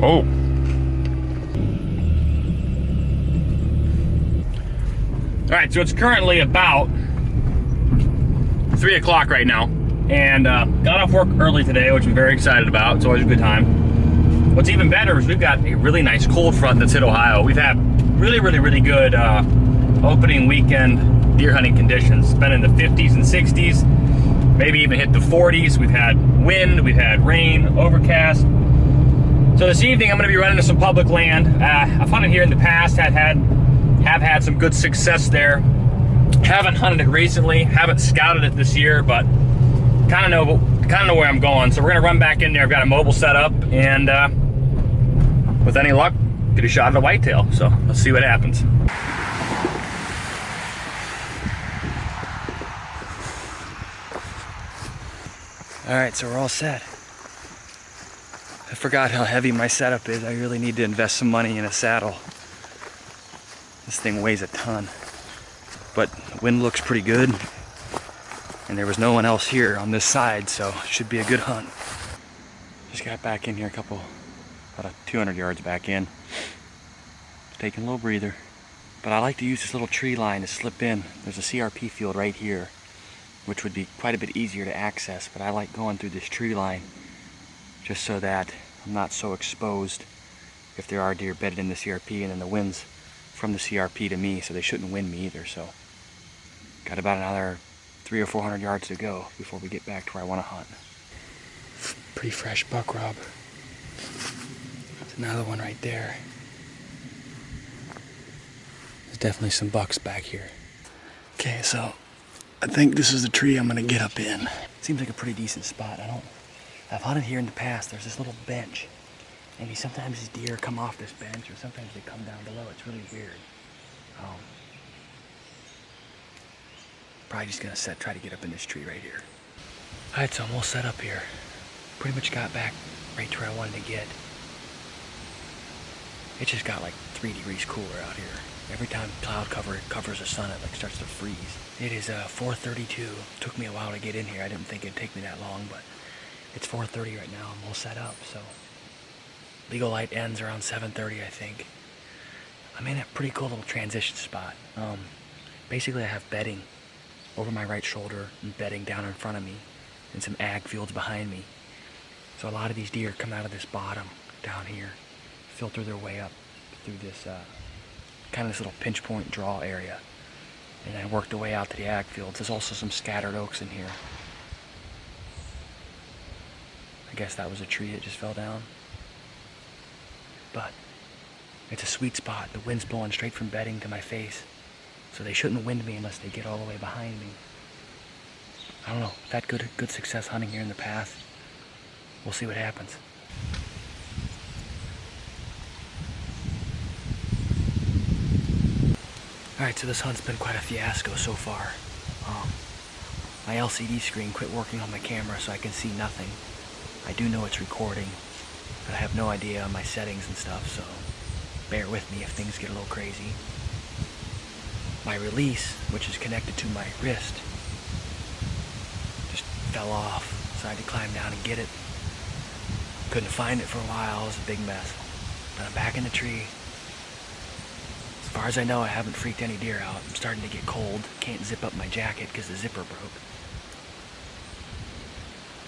Oh. All right, so it's currently about 3 o'clock right now, and got off work early today, which I'm very excited about. It's always a good time. What's even better is we've got a really nice cold front that's hit Ohio. We've had really good opening weekend deer hunting conditions. It's been in the 50s and 60s, maybe even hit the 40s. We've had wind, we've had rain, overcast. So this evening I'm going to be running to some public land. I've hunted here in the past, have had some good success there. Haven't hunted it recently, haven't scouted it this year, but kind of know where I'm going. So we're gonna run back in there. I've got a mobile set up, and with any luck, get a shot at a whitetail. So let's see what happens. All right, so we're all set. I forgot how heavy my setup is. I really need to invest some money in a saddle. This thing weighs a ton, but wind looks pretty good, and there was no one else here on this side, so it should be a good hunt. Just got back in here about 200 yards back in. Taking a little breather, but I like to use this little tree line to slip in. There's a CRP field right here, which would be quite a bit easier to access, but I like going through this tree line just so that I'm not so exposed if there are deer bedded in the CRP, and then the wind's from the CRP to me, so they shouldn't wind me either. So got about another 300 or 400 yards to go before we get back to where I want to hunt. Pretty fresh buck rub. There's another one right there. There's definitely some bucks back here. Okay, so I think this is the tree I'm gonna get up in. Seems like a pretty decent spot. I've hunted here in the past. There's this little bench. Maybe sometimes these deer come off this bench, or sometimes they come down below. It's really weird. Probably just gonna try to get up in this tree right here. All right, so I'm all set up here. Pretty much got back right to where I wanted to get. It just got like 3 degrees cooler out here. Every time cloud cover covers the sun, it like starts to freeze. It is 4:32. Took me a while to get in here. I didn't think it'd take me that long, but it's 4:30 right now. I'm all set up, so. Legal light ends around 7:30, I think. I'm in a pretty cool little transition spot. Basically, I have bedding over my right shoulder and bedding down in front of me, and some ag fields behind me. So a lot of these deer come out of this bottom down here, filter their way up through this kind of this little pinch point draw area, and then work their way out to the ag fields. There's also some scattered oaks in here. I guess that was a tree that just fell down. But it's a sweet spot. The wind's blowing straight from bedding to my face, so they shouldn't wind me unless they get all the way behind me. I don't know. I've had good success hunting here in the past. We'll see what happens. Alright, so this hunt's been quite a fiasco so far. My LCD screen quit working on my camera, so I can see nothing. I do know it's recording, but I have no idea on my settings and stuff, so bear with me if things get a little crazy. My release, which is connected to my wrist, just fell off, so I had to climb down and get it. Couldn't find it for a while. It was a big mess. But I'm back in the tree. As far as I know, I haven't freaked any deer out. I'm starting to get cold. Can't zip up my jacket because the zipper broke.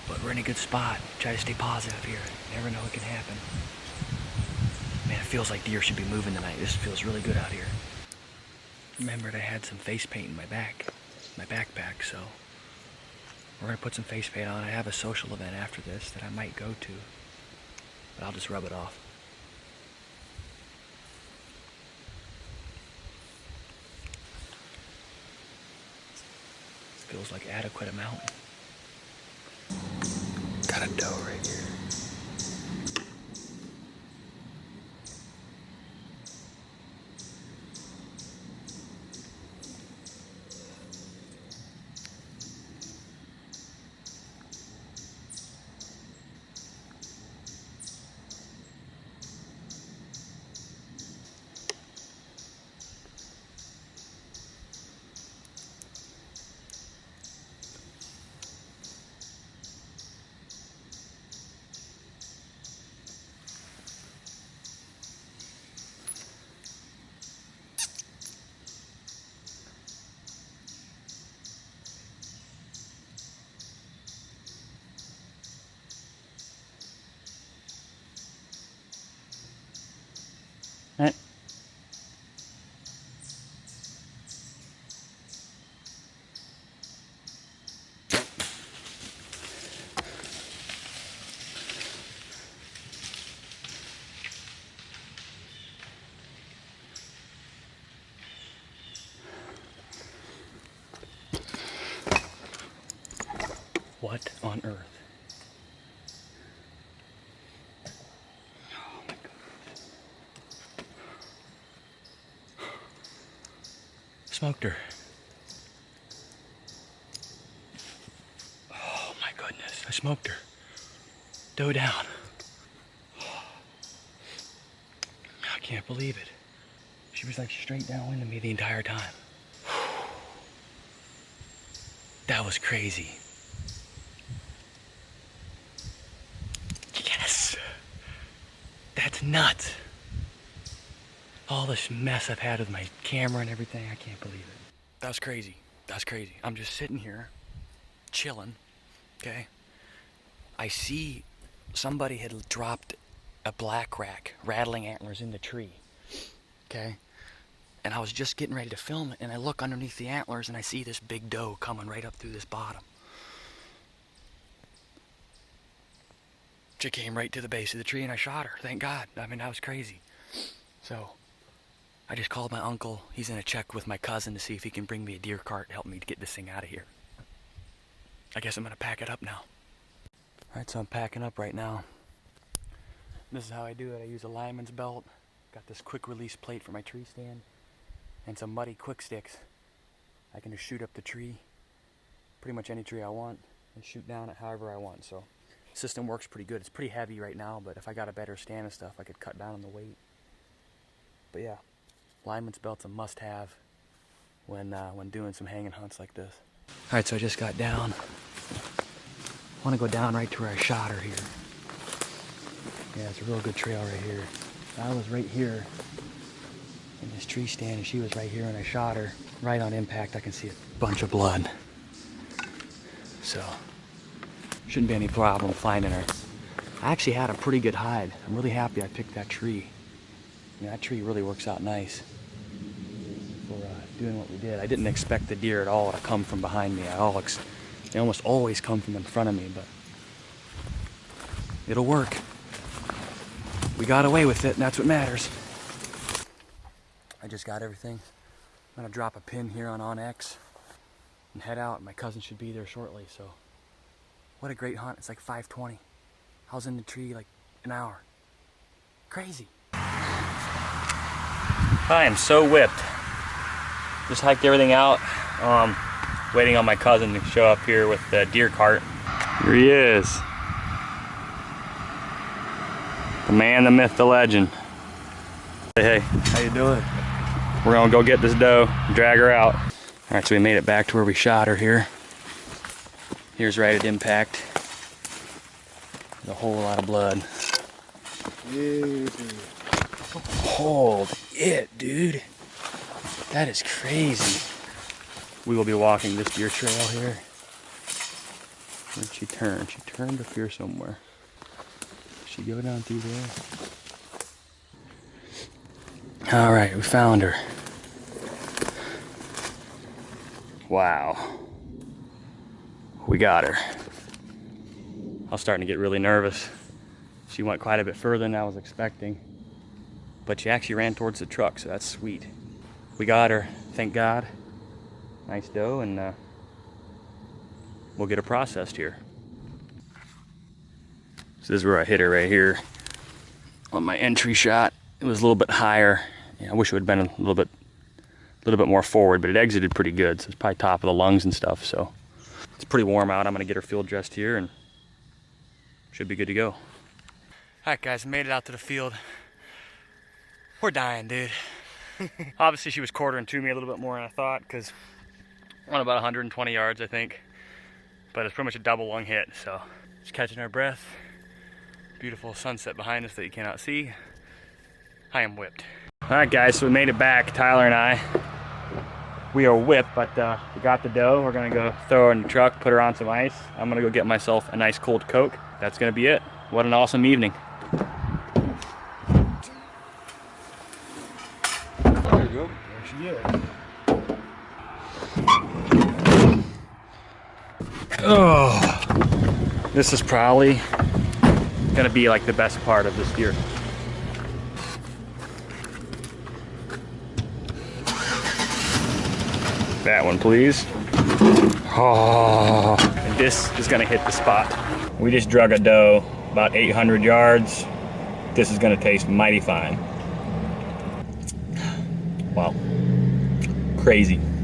But we're in a good spot. Try to stay positive here. Never know what can happen. Man, it feels like deer should be moving tonight. This feels really good out here. Remembered I had some face paint in my backpack, so we're gonna put some face paint on. I have a social event after this that I might go to, but I'll just rub it off. Feels like adequate amount. Got a doe right here. Smoked her. Oh my goodness, I smoked her. Doe down. I can't believe it. She was like straight downwind of me the entire time. That was crazy. Yes! That's nuts. All this mess I've had with my camera and everything, I can't believe it. That was crazy. That's crazy. I'm just sitting here, chilling, okay? I see somebody had dropped a black rack, rattling antlers in the tree, okay? And I was just getting ready to film it, and I look underneath the antlers, and I see this big doe coming right up through this bottom. She came right to the base of the tree, and I shot her, thank God. I mean, that was crazy. So, I just called my uncle. He's gonna check with my cousin to see if he can bring me a deer cart to help me to get this thing out of here. I guess I'm gonna pack it up now. Alright, so I'm packing up right now. This is how I do it. I use a lineman's belt. Got this quick release plate for my tree stand. And some muddy quick sticks. I can just shoot up the tree. Pretty much any tree I want. And shoot down it however I want. So, the system works pretty good. It's pretty heavy right now, but if I got a better stand and stuff, I could cut down on the weight. But yeah. Lineman's belt's a must-have when doing some hanging hunts like this. All right, so I just got down. I want to go down right to where I shot her here. Yeah, it's a real good trail right here. I was right here in this tree stand, and she was right here, and I shot her. Right on impact, I can see a bunch of blood. So, shouldn't be any problem finding her. I actually had a pretty good hide. I'm really happy I picked that tree. I mean, that tree really works out nice for doing what we did. I didn't expect the deer at all to come from behind me. They almost always come from in front of me, but it'll work. We got away with it, and that's what matters. I just got everything. I'm gonna drop a pin here on OnX and head out. My cousin should be there shortly, so what a great hunt. It's like 5:20. I was in the tree like an hour. Crazy. I am so whipped. Just hiked everything out. Waiting on my cousin to show up here with the deer cart. Here he is. The man, the myth, the legend. Hey, how you doing? We're gonna go get this doe, drag her out. All right, so we made it back to where we shot her here. Here's right at impact. There's a whole lot of blood. Yeah. Hold it, dude. That is crazy. We will be walking this deer trail here. Where'd she turn? She turned up here somewhere. She go down through there. All right, we found her. Wow. We got her. I was starting to get really nervous. She went quite a bit further than I was expecting. But she actually ran towards the truck, so that's sweet. We got her, thank God. Nice doe, and we'll get her processed here. So this is where I hit her right here. On my entry shot, it was a little bit higher. Yeah, I wish it would have been a little bit more forward, but it exited pretty good. So it's probably top of the lungs and stuff. So it's pretty warm out. I'm gonna get her field dressed here, and should be good to go. All right, guys, I made it out to the field. We're dying, dude. Obviously, she was quartering to me a little bit more than I thought, because on about 120 yards, I think. But it's pretty much a double lung hit. So just catching our breath. Beautiful sunset behind us that you cannot see. I am whipped. All right, guys, so we made it back, Tyler and I. We are whipped, but we got the doe. We're gonna go throw her in the truck, put her on some ice. I'm gonna go get myself a nice cold Coke. That's gonna be it. What an awesome evening. There you go. There she is. Oh, this is probably gonna be like the best part of this deer. That one, please. Oh, and this is gonna hit the spot. We just drug a doe about 800 yards. This is gonna taste mighty fine. Wow, crazy.